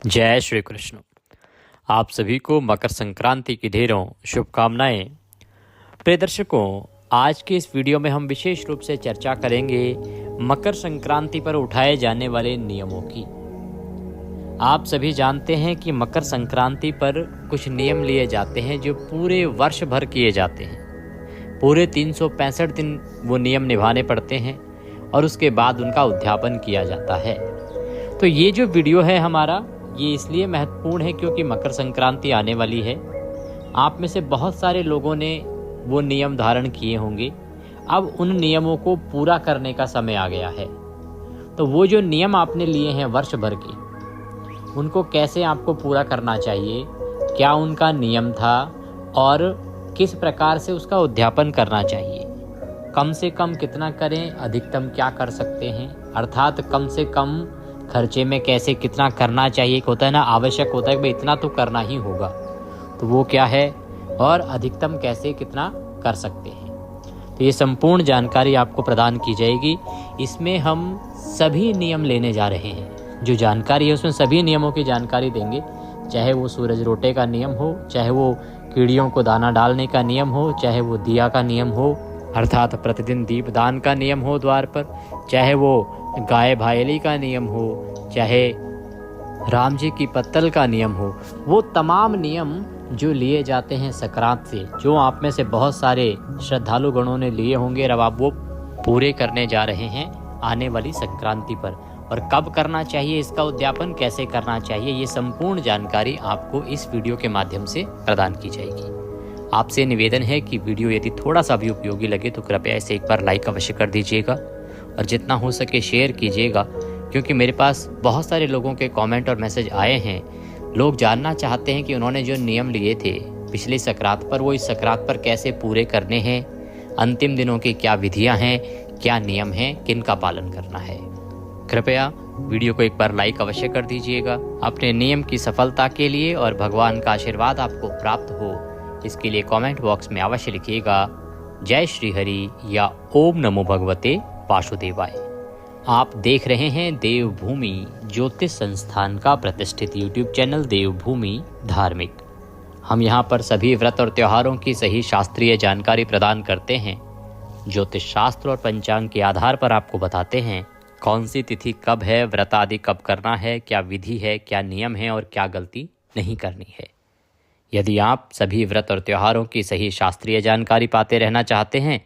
जय श्री कृष्ण। आप सभी को मकर संक्रांति की ढेरों शुभकामनाएं। प्रिय दर्शकों, आज के इस वीडियो में हम विशेष रूप से चर्चा करेंगे मकर संक्रांति पर उठाए जाने वाले नियमों की। आप सभी जानते हैं कि मकर संक्रांति पर कुछ नियम लिए जाते हैं जो पूरे वर्ष भर किए जाते हैं। पूरे 365 दिन वो नियम निभाने पड़ते हैं और उसके बाद उनका उद्यापन किया जाता है। तो ये जो वीडियो है हमारा, ये इसलिए महत्वपूर्ण है क्योंकि मकर संक्रांति आने वाली है। आप में से बहुत सारे लोगों ने वो नियम धारण किए होंगे। अब उन नियमों को पूरा करने का समय आ गया है। तो वो जो नियम आपने लिए हैं वर्ष भर के, उनको कैसे आपको पूरा करना चाहिए, क्या उनका नियम था और किस प्रकार से उसका उद्यापन करना चाहिए, कम से कम कितना करें, अधिकतम क्या कर सकते हैं, अर्थात कम से कम खर्चे में कैसे कितना करना चाहिए। एक होता है ना, आवश्यक होता है कि भाई इतना तो करना ही होगा, तो वो क्या है, और अधिकतम कैसे कितना कर सकते हैं। तो ये संपूर्ण जानकारी आपको प्रदान की जाएगी। इसमें हम सभी नियम लेने जा रहे हैं। जो जानकारी है उसमें सभी नियमों की जानकारी देंगे, चाहे वो सूरज रोटे का नियम हो, चाहे वो कीड़ियों को दाना डालने का नियम हो, चाहे वो दिया का नियम हो अर्थात प्रतिदिन दीपदान का नियम हो द्वार पर, चाहे वो गाय भायली का नियम हो, चाहे राम जी की पत्तल का नियम हो। वो तमाम नियम जो लिए जाते हैं संक्रांत से, जो आप में से बहुत सारे श्रद्धालु गणों ने लिए होंगे, अब आप वो पूरे करने जा रहे हैं आने वाली संक्रांति पर। और कब करना चाहिए, इसका उद्यापन कैसे करना चाहिए, ये संपूर्ण जानकारी आपको इस वीडियो के माध्यम से प्रदान की जाएगी। आपसे निवेदन है कि वीडियो यदि थोड़ा सा भी उपयोगी लगे तो कृपया इसे एक बार लाइक अवश्य कर दीजिएगा और जितना हो सके शेयर कीजिएगा, क्योंकि मेरे पास बहुत सारे लोगों के कमेंट और मैसेज आए हैं। लोग जानना चाहते हैं कि उन्होंने जो नियम लिए थे पिछली संक्रांत पर, वो इस संक्रांत पर कैसे पूरे करने हैं, अंतिम दिनों की क्या विधियां हैं, क्या नियम हैं, किन का पालन करना है। कृपया वीडियो को एक बार लाइक अवश्य कर दीजिएगा। अपने नियम की सफलता के लिए और भगवान का आशीर्वाद आपको प्राप्त हो, इसके लिए कमेंट बॉक्स में अवश्य लिखिएगा जय श्री हरि या ओम नमो भगवते वासुदेवाय। आप देख रहे हैं देवभूमि ज्योतिष संस्थान का प्रतिष्ठित यूट्यूब चैनल देवभूमि धार्मिक। हम यहाँ पर सभी व्रत और त्योहारों की सही शास्त्रीय जानकारी प्रदान करते हैं। ज्योतिष शास्त्र और पंचांग के आधार पर आपको बताते हैं कौन सी तिथि कब है, व्रत आदि कब करना है, क्या विधि है, क्या नियम है और क्या गलती नहीं करनी है। यदि आप सभी व्रत और त्योहारों की सही शास्त्रीय जानकारी पाते रहना चाहते हैं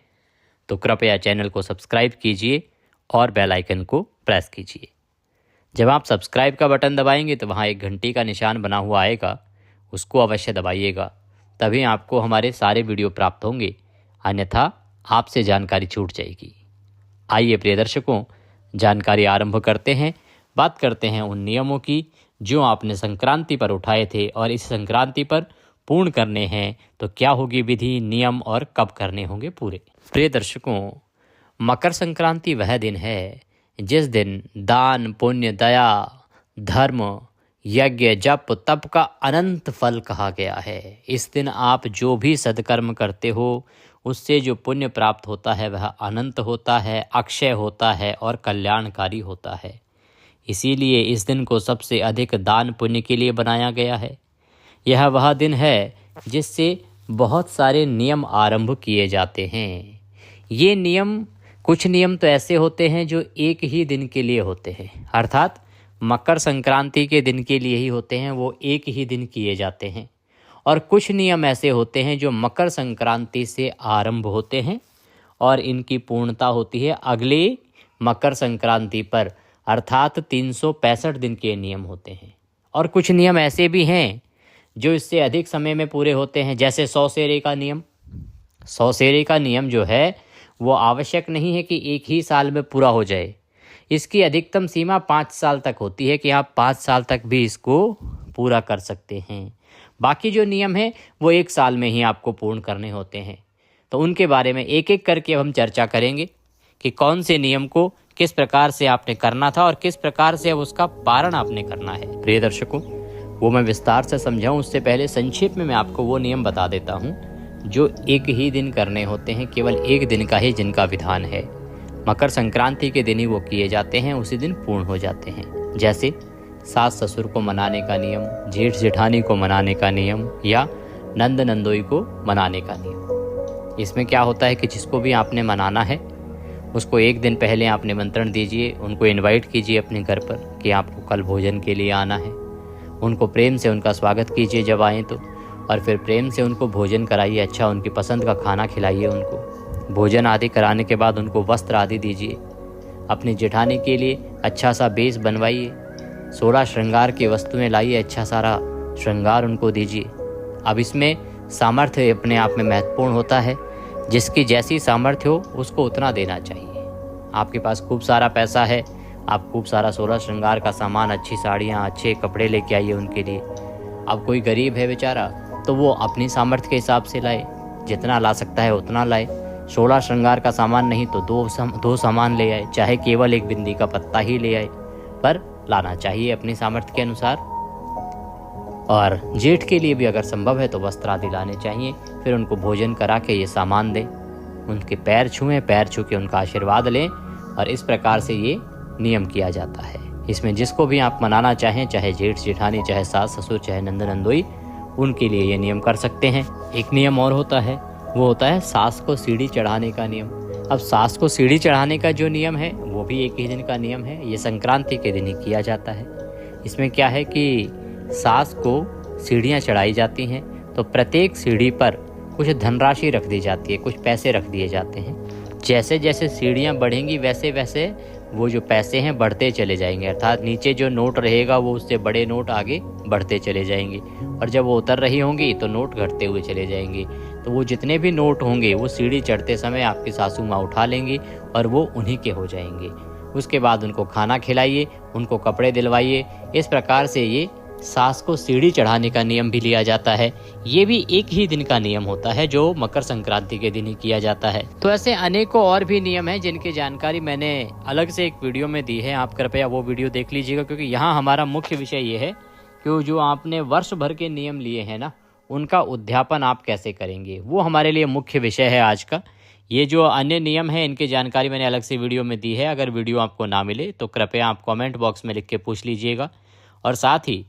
तो कृपया चैनल को सब्सक्राइब कीजिए और बेल आइकन को प्रेस कीजिए। जब आप सब्सक्राइब का बटन दबाएंगे तो वहाँ एक घंटी का निशान बना हुआ आएगा, उसको अवश्य दबाइएगा, तभी आपको हमारे सारे वीडियो प्राप्त होंगे, अन्यथा आपसे जानकारी छूट जाएगी। आइए प्रिय दर्शकों, जानकारी आरंभ करते हैं। बात करते हैं उन नियमों की जो आपने संक्रांति पर उठाए थे और इस संक्रांति पर पूर्ण करने हैं, तो क्या होगी विधि, नियम और कब करने होंगे पूरे। प्रिय दर्शकों, मकर संक्रांति वह दिन है जिस दिन दान, पुण्य, दया, धर्म, यज्ञ, जप, तप का अनंत फल कहा गया है। इस दिन आप जो भी सद्कर्म करते हो उससे जो पुण्य प्राप्त होता है वह अनंत होता है, अक्षय होता है और कल्याणकारी होता है। इसीलिए इस दिन को सबसे अधिक दान पुण्य के लिए बनाया गया है। यह वह दिन है जिससे बहुत सारे नियम आरंभ किए जाते हैं। ये नियम, कुछ नियम तो ऐसे होते हैं जो एक ही दिन के लिए होते हैं, अर्थात मकर संक्रांति के दिन के लिए ही होते हैं, वो एक ही दिन किए जाते हैं। और कुछ नियम ऐसे होते हैं जो मकर संक्रांति से आरंभ होते हैं और इनकी पूर्णता होती है अगले मकर संक्रांति पर, अर्थात 365 दिन के नियम होते हैं। और कुछ नियम ऐसे भी हैं जो इससे अधिक समय में पूरे होते हैं, जैसे 100 सेरे का नियम। 100 सेरे का नियम जो है वो आवश्यक नहीं है कि एक ही साल में पूरा हो जाए। इसकी अधिकतम सीमा 5 साल तक होती है कि आप 5 साल तक भी इसको पूरा कर सकते हैं। बाकी जो नियम हैं वो 1 साल में ही आपको पूर्ण करने होते हैं। तो उनके बारे में एक एक करके हम चर्चा करेंगे कि कौन से नियम को किस प्रकार से आपने करना था और किस प्रकार से अब उसका पालन आपने करना है। प्रिय दर्शकों, वो मैं विस्तार से समझाऊं उससे पहले संक्षेप में मैं आपको वो नियम बता देता हूं जो एक ही दिन करने होते हैं, केवल एक दिन का ही जिनका विधान है। मकर संक्रांति के दिन ही वो किए जाते हैं, उसी दिन पूर्ण हो जाते हैं। जैसे सास ससुर को मनाने का नियम, जेठ जेठानी को मनाने का नियम या नंद नंदोई को मनाने का नियम। इसमें क्या होता है कि जिसको भी आपने मनाना है उसको एक दिन पहले आप निमंत्रण दीजिए, उनको इनवाइट कीजिए अपने घर पर कि आपको कल भोजन के लिए आना है। उनको प्रेम से उनका स्वागत कीजिए जब आएँ तो, और फिर प्रेम से उनको भोजन कराइए, अच्छा उनकी पसंद का खाना खिलाइए उनको। भोजन आदि कराने के बाद उनको वस्त्र आदि दीजिए। अपनी जेठानी के लिए अच्छा सा बेस बनवाइए, 16 श्रृंगार की वस्तुएं लाइए, अच्छा सारा श्रृंगार उनको दीजिए। अब इसमें सामर्थ्य अपने आप में महत्वपूर्ण होता है, जिसकी जैसी सामर्थ्य हो उसको उतना देना चाहिए। आपके पास खूब सारा पैसा है, आप खूब सारा 16 श्रृंगार का सामान, अच्छी साड़ियाँ, अच्छे कपड़े लेके आइए उनके लिए। अब कोई गरीब है बेचारा तो वो अपनी सामर्थ्य के हिसाब से लाए, जितना ला सकता है उतना लाए। 16 श्रृंगार का सामान नहीं तो दो सामान ले आए, चाहे केवल एक बिंदी का पत्ता ही ले आए, पर लाना चाहिए अपनी सामर्थ्य के अनुसार। और जेठ के लिए भी अगर संभव है तो वस्त्र आदि लाने चाहिए। फिर उनको भोजन करा के ये सामान दें, उनके पैर छुएं, पैर छू के उनका आशीर्वाद लें, और इस प्रकार से ये नियम किया जाता है। इसमें जिसको भी आप मनाना चाहें, चाहे जेठ जेठानी, चाहे सास ससुर, चाहे नंद नंदोई, उनके लिए ये नियम कर सकते हैं। एक नियम और होता है, वो होता है सास को सीढ़ी चढ़ाने का नियम। अब सास को सीढ़ी चढ़ाने का जो नियम है वो भी एक ही दिन का नियम है, ये संक्रांति के दिन ही किया जाता है। इसमें क्या है कि सास को सीढ़ियाँ चढ़ाई जाती हैं तो प्रत्येक सीढ़ी पर कुछ धनराशि रख दी जाती है, कुछ पैसे रख दिए जाते हैं। जैसे जैसे सीढ़ियाँ बढ़ेंगी वैसे वैसे वो जो पैसे हैं बढ़ते चले जाएंगे, अर्थात नीचे जो नोट रहेगा वो उससे बड़े नोट आगे बढ़ते चले जाएंगे, और जब वो उतर रही होंगी तो नोट घटते हुए चले जाएंगे। तो वो जितने भी नोट होंगे वो सीढ़ी चढ़ते समय आपकी सासू माँ उठा लेंगी और वो उन्हीं के हो जाएंगे। उसके बाद उनको खाना खिलाइए, उनको कपड़े दिलवाइए। इस प्रकार से ये सास को सीढ़ी चढ़ाने का नियम भी लिया जाता है। ये भी एक ही दिन का नियम होता है जो मकर संक्रांति के दिन ही किया जाता है। तो ऐसे अनेकों और भी नियम हैं जिनकी जानकारी मैंने अलग से एक वीडियो में दी है, आप कृपया वो वीडियो देख लीजिएगा, क्योंकि यहाँ हमारा मुख्य विषय ये है कि जो आपने वर्ष भर के नियम लिए हैं ना, उनका उद्यापन आप कैसे करेंगे, वो हमारे लिए मुख्य विषय है आज का। ये जो अन्य नियम है इनकी जानकारी मैंने अलग से वीडियो में दी है। अगर वीडियो आपको ना मिले तो कृपया आप कमेंट बॉक्स में लिख के पूछ लीजिएगा, और साथ ही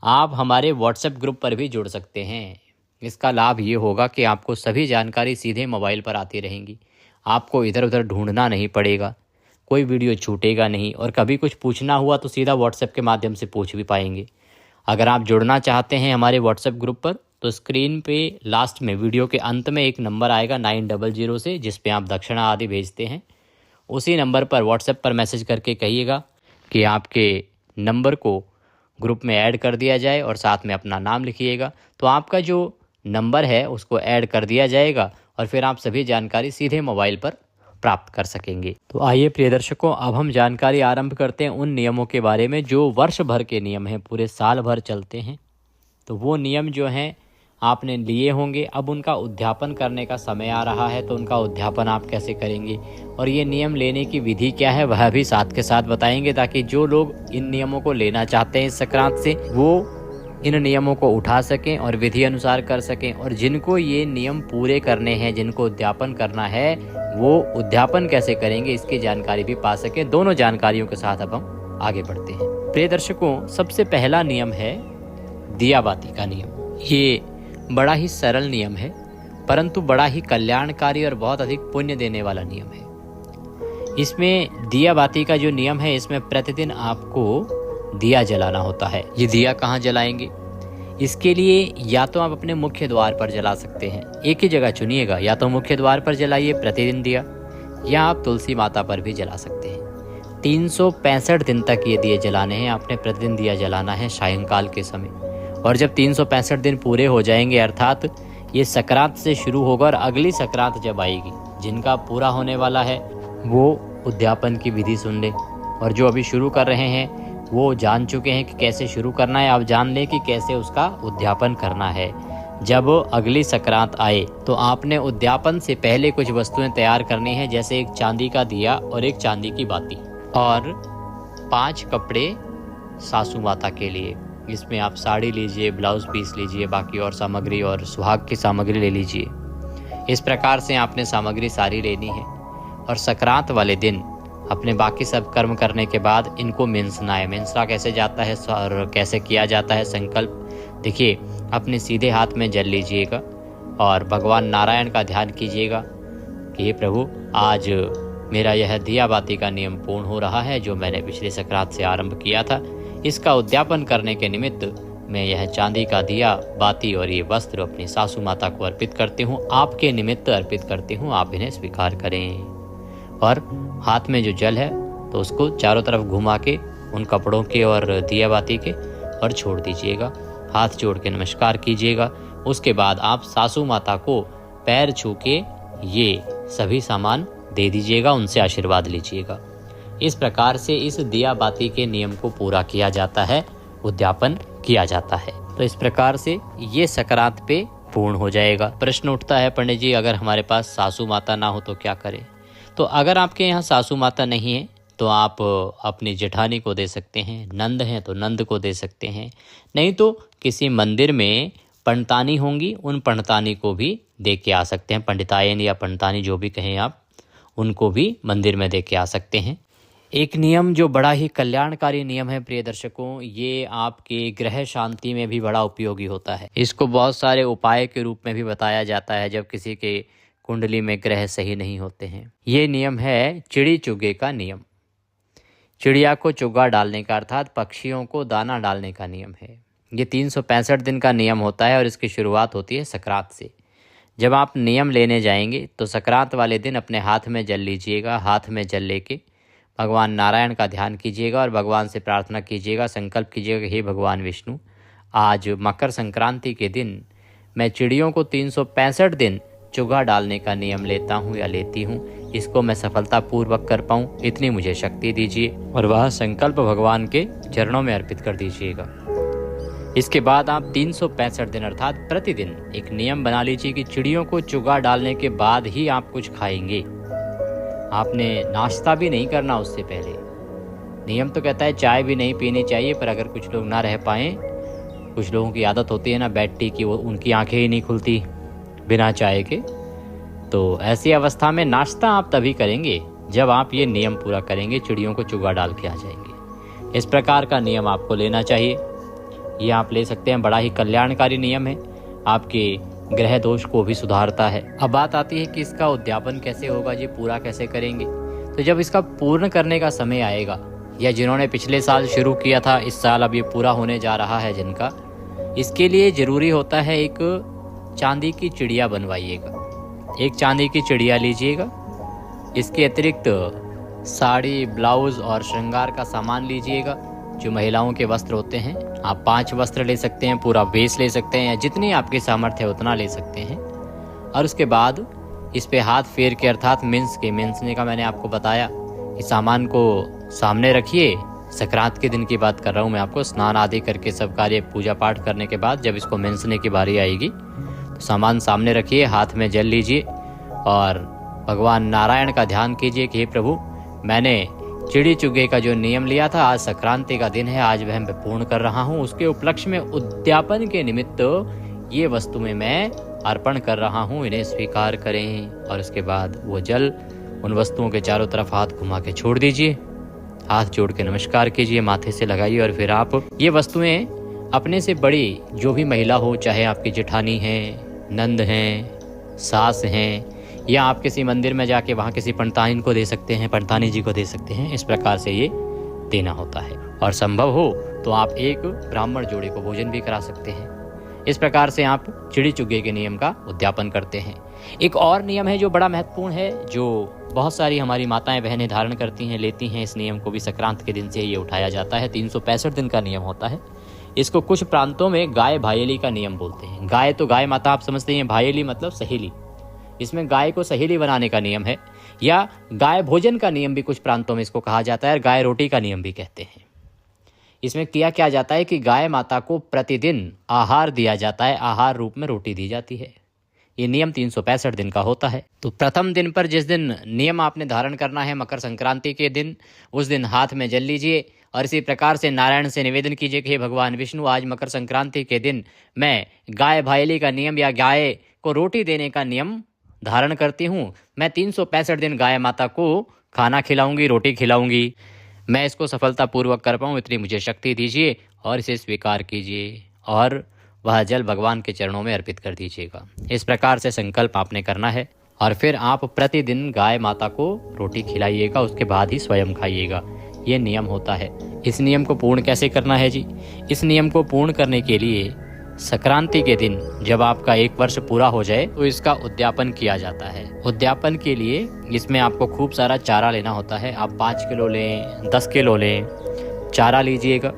आप हमारे व्हाट्सएप ग्रुप पर भी जुड़ सकते हैं। इसका लाभ ये होगा कि आपको सभी जानकारी सीधे मोबाइल पर आती रहेंगी, आपको इधर उधर ढूंढना नहीं पड़ेगा, कोई वीडियो छूटेगा नहीं, और कभी कुछ पूछना हुआ तो सीधा व्हाट्सएप के माध्यम से पूछ भी पाएंगे। अगर आप जुड़ना चाहते हैं हमारे व्हाट्सएप ग्रुप पर तो स्क्रीन पे लास्ट में वीडियो के अंत में एक नंबर आएगा 900 से, जिस पे आप दक्षिणा आदि भेजते हैं। उसी नंबर पर व्हाट्सएप पर मैसेज करके कहिएगा कि आपके नंबर को ग्रुप में ऐड कर दिया जाए, और साथ में अपना नाम लिखिएगा, तो आपका जो नंबर है उसको ऐड कर दिया जाएगा, और फिर आप सभी जानकारी सीधे मोबाइल पर प्राप्त कर सकेंगे। तो आइए प्रिय दर्शकों, अब हम जानकारी आरंभ करते हैं उन नियमों के बारे में जो वर्ष भर के नियम हैं, पूरे साल भर चलते हैं। तो वो नियम जो हैं आपने लिए होंगे, अब उनका उद्यापन करने का समय आ रहा है, तो उनका उद्यापन आप कैसे करेंगे और ये नियम लेने की विधि क्या है वह भी साथ के साथ बताएंगे, ताकि जो लोग इन नियमों को लेना चाहते हैं इस संक्रांत से वो इन नियमों को उठा सकें और विधि अनुसार कर सकें, और जिनको ये नियम पूरे करने हैं, जिनको उद्यापन करना है, वो उद्यापन कैसे करेंगे इसकी जानकारी भी पा सकें। दोनों जानकारियों के साथ अब हम आगे बढ़ते हैं। प्रिय दर्शकों, सबसे पहला नियम है दिया बाती का नियम। ये बड़ा ही सरल नियम है, परंतु बड़ा ही कल्याणकारी और बहुत अधिक पुण्य देने वाला नियम है। इसमें दिया बाती का जो नियम है, इसमें प्रतिदिन आपको दिया जलाना होता है। ये दिया कहाँ जलाएंगे? इसके लिए या तो आप अपने मुख्य द्वार पर जला सकते हैं, एक ही जगह चुनिएगा, या तो मुख्य द्वार पर जलाइए प्रतिदिन दिया, या आप तुलसी माता पर भी जला सकते हैं। 365 दिन तक ये दिए जलाने हैं, आपने प्रतिदिन दिया जलाना है सायंकाल के समय। और जब 365 दिन पूरे हो जाएंगे, अर्थात ये संक्रांत से शुरू होगा और अगली संक्रांत जब आएगी, जिनका पूरा होने वाला है वो उद्यापन की विधि सुन ले, और जो अभी शुरू कर रहे हैं वो जान चुके हैं कि कैसे शुरू करना है। आप जान लें कि कैसे उसका उद्यापन करना है। जब अगली संक्रांत आए तो आपने उद्यापन से पहले कुछ वस्तुएं तैयार करनी है, जैसे एक चांदी का दिया और एक चांदी की बाती और 5 कपड़े सासू माता के लिए। इसमें आप साड़ी लीजिए, ब्लाउज पीस लीजिए, बाकी और सामग्री और सुहाग की सामग्री ले लीजिए। इस प्रकार से आपने सामग्री सारी लेनी है, और संक्रांत वाले दिन अपने बाकी सब कर्म करने के बाद इनको मिंसना है। मिंसना कैसे जाता है और कैसे किया जाता है संकल्प, देखिए अपने सीधे हाथ में जल लीजिएगा और भगवान नारायण का ध्यान कीजिएगा कि हे प्रभु, आज मेरा यह दिया बाती का नियम पूर्ण हो रहा है जो मैंने पिछले संक्रांत से आरंभ किया था। इसका उद्यापन करने के निमित्त मैं यह चांदी का दिया बाती और ये वस्त्र अपनी सासू माता को अर्पित करती हूँ, आपके निमित्त अर्पित करती हूँ, आप इन्हें स्वीकार करें। और हाथ में जो जल है तो उसको चारों तरफ घुमा के उन कपड़ों के और दिया बाती के और छोड़ दीजिएगा। हाथ जोड़ के नमस्कार कीजिएगा। उसके बाद आप सासू माता को पैर छू के ये सभी सामान दे दीजिएगा, उनसे आशीर्वाद लीजिएगा। इस प्रकार से इस दिया बाती के नियम को पूरा किया जाता है, उद्यापन किया जाता है। तो इस प्रकार से ये संक्रांत पे पूर्ण हो जाएगा। प्रश्न उठता है, पंडित जी अगर हमारे पास सासू माता ना हो तो क्या करें? तो अगर आपके यहाँ सासू माता नहीं है तो आप अपनी जेठानी को दे सकते हैं, नंद हैं तो नंद को दे सकते हैं, नहीं तो किसी मंदिर में पंडितानी होंगी, उन पंडितानी को भी दे के आ सकते हैं। पंडितायन या पंडितानी जो भी कहें आप, उनको भी मंदिर में दे के आ सकते हैं। एक नियम जो बड़ा ही कल्याणकारी नियम है प्रिय दर्शकों, ये आपके ग्रह शांति में भी बड़ा उपयोगी होता है। इसको बहुत सारे उपाय के रूप में भी बताया जाता है जब किसी के कुंडली में ग्रह सही नहीं होते हैं। ये नियम है चिड़ी चुगे का नियम। चिड़िया को चुगा डालने का अर्थात पक्षियों को दाना डालने का नियम है। ये 365 दिन का नियम होता है और इसकी शुरुआत होती है संक्रांत से। जब आप नियम लेने जाएंगे तो संक्रांत वाले दिन अपने हाथ में जल लीजिएगा। हाथ में जल लेके भगवान नारायण का ध्यान कीजिएगा और भगवान से प्रार्थना कीजिएगा, संकल्प कीजिएगा कि हे भगवान विष्णु, आज मकर संक्रांति के दिन मैं चिड़ियों को 365 दिन चुगा डालने का नियम लेता हूँ या लेती हूँ। इसको मैं सफलतापूर्वक कर पाऊँ, इतनी मुझे शक्ति दीजिए। और वह संकल्प भगवान के चरणों में अर्पित कर दीजिएगा। इसके बाद आप 365 दिन अर्थात प्रतिदिन एक नियम बना लीजिए कि चिड़ियों को चुगा डालने के बाद ही आप कुछ खाएंगे। आपने नाश्ता भी नहीं करना उससे पहले। नियम तो कहता है चाय भी नहीं पीनी चाहिए, पर अगर कुछ लोग ना रह पाएँ, कुछ लोगों की आदत होती है ना बेड टी की, वो उनकी आंखें ही नहीं खुलती बिना चाय के, तो ऐसी अवस्था में नाश्ता आप तभी करेंगे जब आप ये नियम पूरा करेंगे, चिड़ियों को चुगा डाल के आ जाएंगे। इस प्रकार का नियम आपको लेना चाहिए। ये आप ले सकते हैं, बड़ा ही कल्याणकारी नियम है, आपके ग्रह दोष को भी सुधारता है। अब बात आती है कि इसका उद्यापन कैसे होगा जी, पूरा कैसे करेंगे? तो जब इसका पूर्ण करने का समय आएगा, या जिन्होंने पिछले साल शुरू किया था इस साल अब ये पूरा होने जा रहा है जिनका, इसके लिए ज़रूरी होता है एक चांदी की चिड़िया बनवाइएगा। एक चांदी की चिड़िया लीजिएगा। इसके अतिरिक्त साड़ी, ब्लाउज और श्रृंगार का सामान लीजिएगा। जो महिलाओं के वस्त्र होते हैं, आप 5 वस्त्र ले सकते हैं, पूरा बेस ले सकते हैं, या जितनी आपकी सामर्थ्य है उतना ले सकते हैं। और उसके बाद इस पे हाथ फेर के अर्थात मिंसने का मैंने आपको बताया कि सामान को सामने रखिए। संक्रांत के दिन की बात कर रहा हूँ मैं आपको। स्नान आदि करके सब कार्य पूजा पाठ करने के बाद जब इसको मिंसने की बारी आएगी तो सामान सामने रखिए, हाथ में जल लीजिए और भगवान नारायण का ध्यान कीजिए कि हे प्रभु, मैंने चिड़ी चुगे का जो नियम लिया था, आज संक्रांति का दिन है, आज वह मैं पूर्ण कर रहा हूँ। उसके उपलक्ष्य में उद्यापन के निमित्त ये वस्तुएं मैं अर्पण कर रहा हूँ, इन्हें स्वीकार करें। और उसके बाद वो जल उन वस्तुओं के चारों तरफ हाथ घुमा के छोड़ दीजिए। हाथ जोड़ के नमस्कार कीजिए, माथे से लगाइए और फिर आप ये वस्तुएं अपने से बड़ी जो भी महिला हो, चाहे आपकी जेठानी है, नंद हैं, सास हैं, या आप किसी मंदिर में जाके वहाँ किसी पंडिताइन को दे सकते हैं, पंडितानी जी को दे सकते हैं। इस प्रकार से ये देना होता है। और संभव हो तो आप एक ब्राह्मण जोड़े को भोजन भी करा सकते हैं। इस प्रकार से आप चिड़ी चुगे के नियम का उद्यापन करते हैं। एक और नियम है जो बड़ा महत्वपूर्ण है, जो बहुत सारी हमारी माताएं बहनें धारण करती हैं, लेती हैं। इस नियम को भी संक्रांत के दिन से ये उठाया जाता है। 365 दिन का नियम होता है। इसको कुछ प्रांतों में गाय भायेली का नियम बोलते हैं। गाय तो गाय माता आप समझते हैं, भायेली मतलब सहेली। इसमें गाय को सहेली बनाने का नियम है, या गाय भोजन का नियम भी कुछ प्रांतों में इसको कहा जाता है, और गाय रोटी का नियम भी कहते हैं। इसमें किया क्या जाता है कि गाय माता को प्रतिदिन आहार दिया जाता है, आहार रूप में रोटी दी जाती है। ये नियम 365 दिन का होता है। तो प्रथम दिन पर जिस दिन नियम आपने धारण करना है, मकर संक्रांति के दिन, उस दिन हाथ में जल लीजिए और इसी प्रकार से नारायण से निवेदन कीजिए कि हे भगवान विष्णु, आज मकर संक्रांति के दिन मैं गाय भायली का नियम या गाय को रोटी देने का नियम धारण करती हूँ। मैं 365 दिन गाय माता को खाना खिलाऊंगी, रोटी खिलाऊंगी, मैं इसको सफलतापूर्वक कर पाऊँ इतनी मुझे शक्ति दीजिए और इसे स्वीकार कीजिए और वह जल भगवान के चरणों में अर्पित कर दीजिएगा। इस प्रकार से संकल्प आपने करना है और फिर आप प्रतिदिन गाय माता को रोटी खिलाइएगा, उसके बाद ही स्वयं खाइएगा। ये नियम होता है। इस नियम को पूर्ण कैसे करना है जी? इस नियम को पूर्ण करने के लिए संक्रांति के दिन जब आपका 1 वर्ष पूरा हो जाए तो इसका उद्यापन किया जाता है। उद्यापन के लिए इसमें आपको खूब सारा चारा लेना होता है। आप 5 किलो लें, 10 किलो लें, चारा लीजिएगा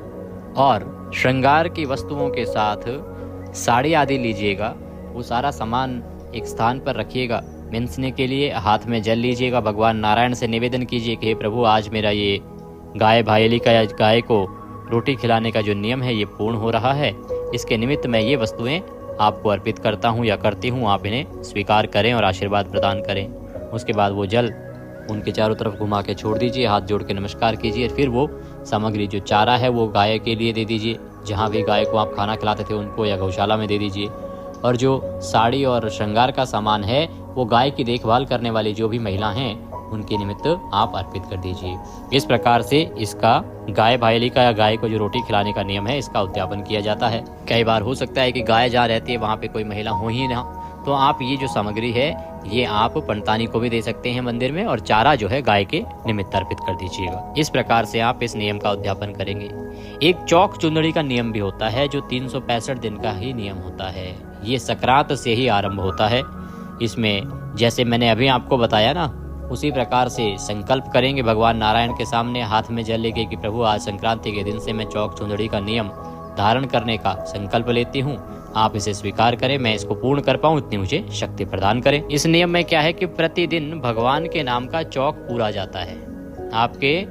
और श्रृंगार की वस्तुओं के साथ साड़ी आदि लीजिएगा। वो सारा सामान एक स्थान पर रखिएगा। मिंसने के लिए हाथ में जल लीजिएगा। भगवान नारायण से निवेदन कीजिए कि हे प्रभु, आज मेरा ये गाय भायली का या गाय को रोटी खिलाने का जो नियम है ये पूर्ण हो रहा है। इसके निमित्त मैं ये वस्तुएं आपको अर्पित करता हूँ या करती हूँ, आप इन्हें स्वीकार करें और आशीर्वाद प्रदान करें। उसके बाद वो जल उनके चारों तरफ घुमा के छोड़ दीजिए, हाथ जोड़ के नमस्कार कीजिए। फिर वो सामग्री जो चारा है वो गाय के लिए दे दीजिए, जहाँ भी गाय को आप खाना खिलाते थे उनको, या गौशाला में दे दीजिए। और जो साड़ी और श्रृंगार का सामान है वो गाय की देखभाल करने वाली जो भी महिला हैं उनके निमित्त आप अर्पित कर दीजिए। इस प्रकार से इसका गाय भायली का या गाय को जो रोटी खिलाने का नियम है इसका उद्यापन किया जाता है। कई बार हो सकता है कि गाय जहाँ रहती है वहाँ पे कोई महिला हो ही ना, तो आप ये जो सामग्री है ये आप पंडतानी को भी दे सकते हैं मंदिर में, और चारा जो है गाय के निमित्त अर्पित कर दीजिएगा। इस प्रकार से आप इस नियम का उद्यापन करेंगे। एक चौक चुंदड़ी का नियम भी होता है जो 365 दिन का ही नियम होता है। ये संक्रांत से ही आरंभ होता है। इसमें जैसे मैंने अभी आपको बताया ना, उसी प्रकार से संकल्प करेंगे भगवान नारायण के सामने हाथ में जल लेके कि प्रभु, आज संक्रांति के दिन से मैं चौक चुंदड़ी का नियम धारण करने का संकल्प लेती हूँ। आप इसे स्वीकार करें, मैं इसको पूर्ण कर पाऊँ इतनी मुझे शक्ति प्रदान करें। इस नियम में क्या है कि प्रतिदिन भगवान के नाम का चौक पूरा जाता है। आपके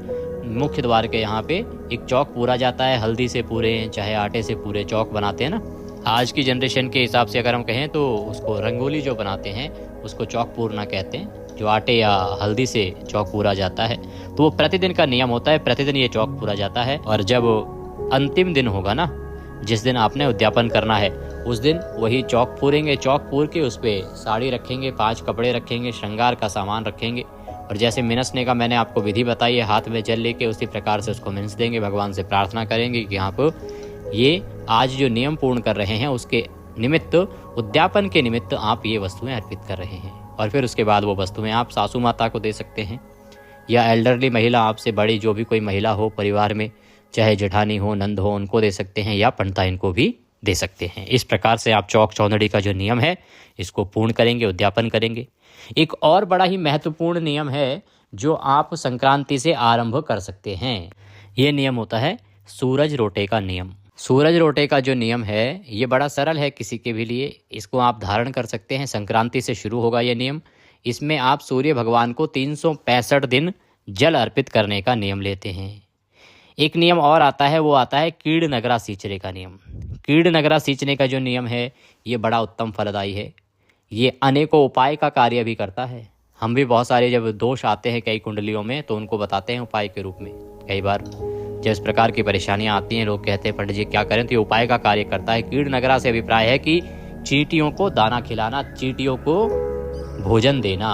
मुख्य द्वार के यहाँ पे एक चौक पूरा जाता है। हल्दी से पूरे चाहे आटे से पूरे चौक बनाते हैं ना। आज की जनरेशन के हिसाब से अगर हम कहें तो उसको रंगोली जो बनाते हैं उसको चौक पूरना कहते हैं, जो आटे या हल्दी से चौक पूरा जाता है। तो वो प्रतिदिन का नियम होता है, प्रतिदिन ये चौक पूरा जाता है। और जब अंतिम दिन होगा ना, जिस दिन आपने उद्यापन करना है, उस दिन वही चौक पूरेंगे। चौक पूर के उस पर साड़ी रखेंगे, 5 कपड़े रखेंगे, श्रृंगार का सामान रखेंगे। और जैसे मिनसने का मैंने आपको विधि बताई है, हाथ में जल लेके उसी प्रकार से उसको मिनस देंगे। भगवान से प्रार्थना करेंगे कि आप ये आज जो नियम पूर्ण कर रहे हैं उसके निमित्त, उद्यापन के निमित्त आप ये वस्तुएं अर्पित कर रहे हैं। और फिर उसके बाद वो वस्तुएं आप सासू माता को दे सकते हैं, या एल्डरली महिला, आपसे बड़ी जो भी कोई महिला हो परिवार में, चाहे जेठानी हो, नंद हो, उनको दे सकते हैं, या पंडिताइन को भी दे सकते हैं। इस प्रकार से आप चौक चौंदड़ी का जो नियम है इसको पूर्ण करेंगे, उद्यापन करेंगे। एक और बड़ा ही महत्वपूर्ण नियम है जो आप संक्रांति से आरंभ कर सकते हैं। ये नियम होता है सूरज रोटे का नियम। सूरज रोटे का जो नियम है ये बड़ा सरल है किसी के भी लिए। इसको आप धारण कर सकते हैं। संक्रांति से शुरू होगा ये नियम। इसमें आप सूर्य भगवान को 365 दिन जल अर्पित करने का नियम लेते हैं। एक नियम और आता है, वो आता है कीड़ नगरा सींचने का नियम। कीड़ नगरा सींचने का जो नियम है ये बड़ा उत्तम फलदायी है। ये अनेकों उपाय का कार्य भी करता है। हम भी बहुत सारे जब दोष आते हैं कई कुंडलियों में तो उनको बताते हैं उपाय के रूप में। कई बार जब इस प्रकार की परेशानियां आती हैं, लोग कहते हैं पंडित जी क्या करें, तो ये उपाय का कार्य करता है। कीड़ नगरा से अभिप्राय है कि चींटियों को दाना खिलाना, चींटियों को भोजन देना,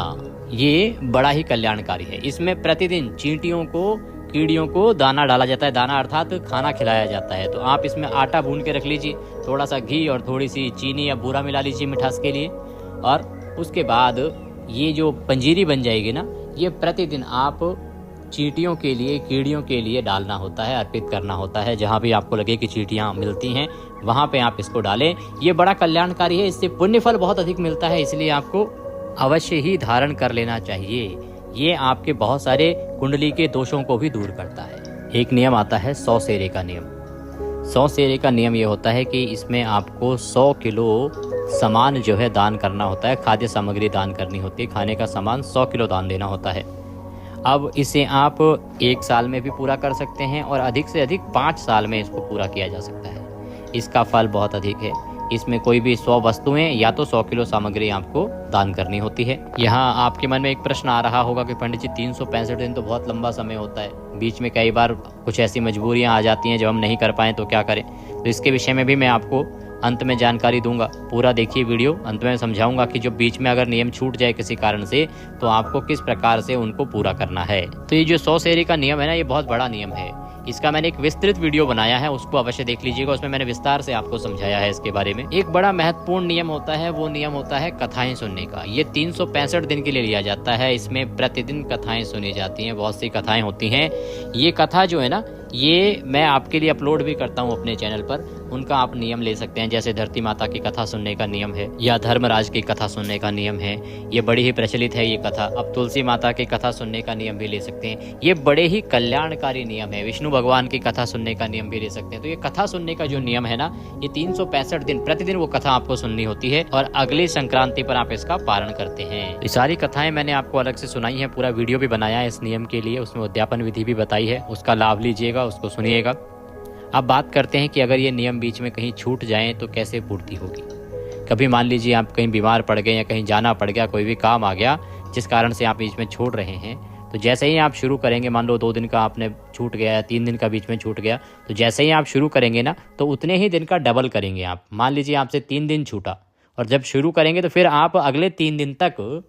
ये बड़ा ही कल्याणकारी है। इसमें प्रतिदिन चींटियों को, कीड़ियों को दाना डाला जाता है। दाना अर्थात खाना खिलाया जाता है। तो आप इसमें आटा भून के रख लीजिए, थोड़ा सा घी और थोड़ी सी चीनी या बूरा मिला लीजिए मिठास के लिए, और उसके बाद ये जो पंजीरी बन जाएगी ना, ये प्रतिदिन आप चींटियों के लिए, कीड़ियों के लिए डालना होता है, अर्पित करना होता है। जहाँ भी आपको लगे कि चींटियाँ मिलती हैं वहाँ पे आप इसको डालें। ये बड़ा कल्याणकारी है, इससे पुण्य फल बहुत अधिक मिलता है, इसलिए आपको अवश्य ही धारण कर लेना चाहिए। ये आपके बहुत सारे कुंडली के दोषों को भी दूर करता है। एक नियम आता है 100 सेरे का नियम। 100 सेरे का नियम ये होता है कि इसमें आपको 100 किलो सामान जो है दान करना होता है, खाद्य सामग्री दान करनी होती है। खाने का सामान 100 किलो दान देना होता है। अब इसे आप 1 साल में भी पूरा कर सकते हैं और अधिक से अधिक 5 साल में इसको पूरा किया जा सकता है। इसका फल बहुत अधिक है। इसमें कोई भी 100 वस्तुएं या तो 100 किलो सामग्री आपको दान करनी होती है। यहाँ आपके मन में एक प्रश्न आ रहा होगा कि पंडित जी 365 दिन तो बहुत लंबा समय होता है, बीच में कई बार कुछ ऐसी मजबूरियाँ आ जाती हैं जब हम नहीं कर पाएँ तो क्या करें। तो इसके विषय में भी मैं आपको अंत में जानकारी दूंगा। पूरा देखिए वीडियो, अंत में समझाऊंगा कि जो बीच में अगर नियम छूट जाए किसी कारण से तो आपको किस प्रकार से उनको पूरा करना है। तो ये जो 100 शेरी का नियम है ना, ये बहुत बड़ा नियम है। इसका मैंने एक विस्तृत वीडियो बनाया है, उसको अवश्य देख लीजिएगा। उसमें मैंने विस्तार से आपको समझाया है इसके बारे में। एक बड़ा महत्वपूर्ण नियम होता है, वो नियम होता है कथाएं सुनने का। ये 365 दिन के लिए लिया जाता है। इसमें प्रतिदिन कथाएं सुनी जाती हैं, बहुत सी कथाएं होती हैं। ये कथा जो है ना, ये मैं आपके लिए अपलोड भी करता हूँ अपने चैनल पर। उनका आप नियम ले सकते हैं। जैसे धरती माता की कथा सुनने का नियम है, या धर्मराज की कथा सुनने का नियम है। ये बड़ी ही प्रचलित है ये कथा। अब तुलसी माता की कथा सुनने का नियम भी ले सकते हैं। ये बड़े ही कल्याणकारी नियम है। विष्णु भगवान की कथा सुनने का नियम भी ले सकते हैं। तो ये कथा सुनने का जो नियम है ना, ये 365 दिन प्रतिदिन वो कथा आपको सुननी होती है और अगली संक्रांति पर आप इसका पारण करते हैं। ये सारी कथाएं मैंने आपको अलग से सुनाई है, पूरा वीडियो भी बनाया है इस नियम के लिए। उसमें उद्यापन विधि भी बताई है, उसका लाभ लीजिएगा, उसको सुनिएगा। अब बात करते हैं कि अगर ये नियम बीच में कहीं छूट जाएं तो कैसे पूर्ति होगी। कभी मान लीजिए आप कहीं बीमार पड़ गए या कहीं जाना पड़ गया, कोई भी काम आ गया जिस कारण से आप बीच में छोड़ रहे हैं, तो जैसे ही आप शुरू करेंगे, मान लो 2 दिन का आपने छूट गया या 3 दिन का बीच में छूट गया, तो जैसे ही आप शुरू करेंगे ना, तो उतने ही दिन का डबल करेंगे आप। मान लीजिए आपसे 3 दिन छूटा और जब शुरू करेंगे तो फिर आप अगले 3 दिन तक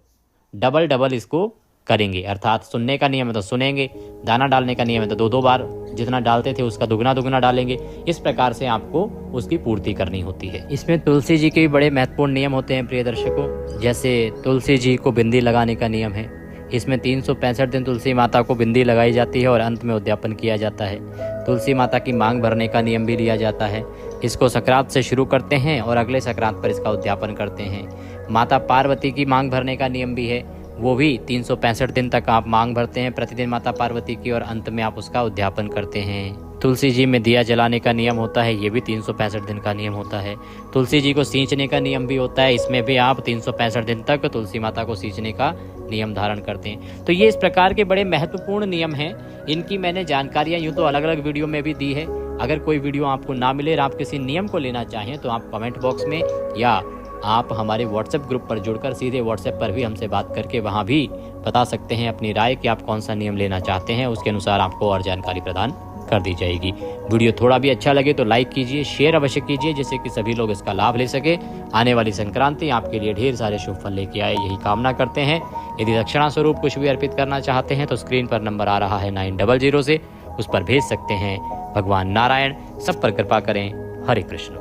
डबल इसको करेंगे। अर्थात सुनने का नियम है तो सुनेंगे, दाना डालने का नियम है तो 2-2 बार जितना डालते थे उसका दुगना डालेंगे। इस प्रकार से आपको उसकी पूर्ति करनी होती है। इसमें तुलसी जी के भी बड़े महत्वपूर्ण नियम होते हैं प्रिय दर्शकों। जैसे तुलसी जी को बिंदी लगाने का नियम है। इसमें 365 दिन तुलसी माता को बिंदी लगाई जाती है और अंत में उद्यापन किया जाता है। तुलसी माता की मांग भरने का नियम भी लिया जाता है। इसको संक्रांत से शुरू करते हैं और अगले संक्रांत पर इसका उद्यापन करते हैं। माता पार्वती की मांग भरने का नियम भी है, वो भी 365 दिन तक आप मांग भरते हैं प्रतिदिन माता पार्वती की, और अंत में आप उसका उद्यापन करते हैं। तुलसी जी में दिया जलाने का नियम होता है, ये भी 365 दिन का नियम होता है। तुलसी जी को सींचने का नियम भी होता है, इसमें भी आप 365 दिन तक तुलसी माता को सींचने का नियम धारण करते हैं। तो ये इस प्रकार के बड़े महत्वपूर्ण नियम हैं। इनकी मैंने जानकारियाँ यूँ तो अलग अलग वीडियो में भी दी है। अगर कोई वीडियो आपको ना मिले और आप किसी नियम को लेना चाहें तो आप कमेंट बॉक्स में या आप हमारे व्हाट्सएप ग्रुप पर जुड़कर सीधे व्हाट्सएप पर भी हमसे बात करके वहाँ भी बता सकते हैं अपनी राय कि आप कौन सा नियम लेना चाहते हैं। उसके अनुसार आपको और जानकारी प्रदान कर दी जाएगी। वीडियो थोड़ा भी अच्छा लगे तो लाइक कीजिए, शेयर अवश्य कीजिए, जिससे कि सभी लोग इसका लाभ ले सके। आने वाली संक्रांति आपके लिए ढेर सारे शुभ फल लेके आए, यही कामना करते हैं। यदि दक्षिणा स्वरूप कुछ भी अर्पित करना चाहते हैं तो स्क्रीन पर नंबर आ रहा है 900 से, उस पर भेज सकते हैं। भगवान नारायण सब पर कृपा करें। हरे कृष्ण।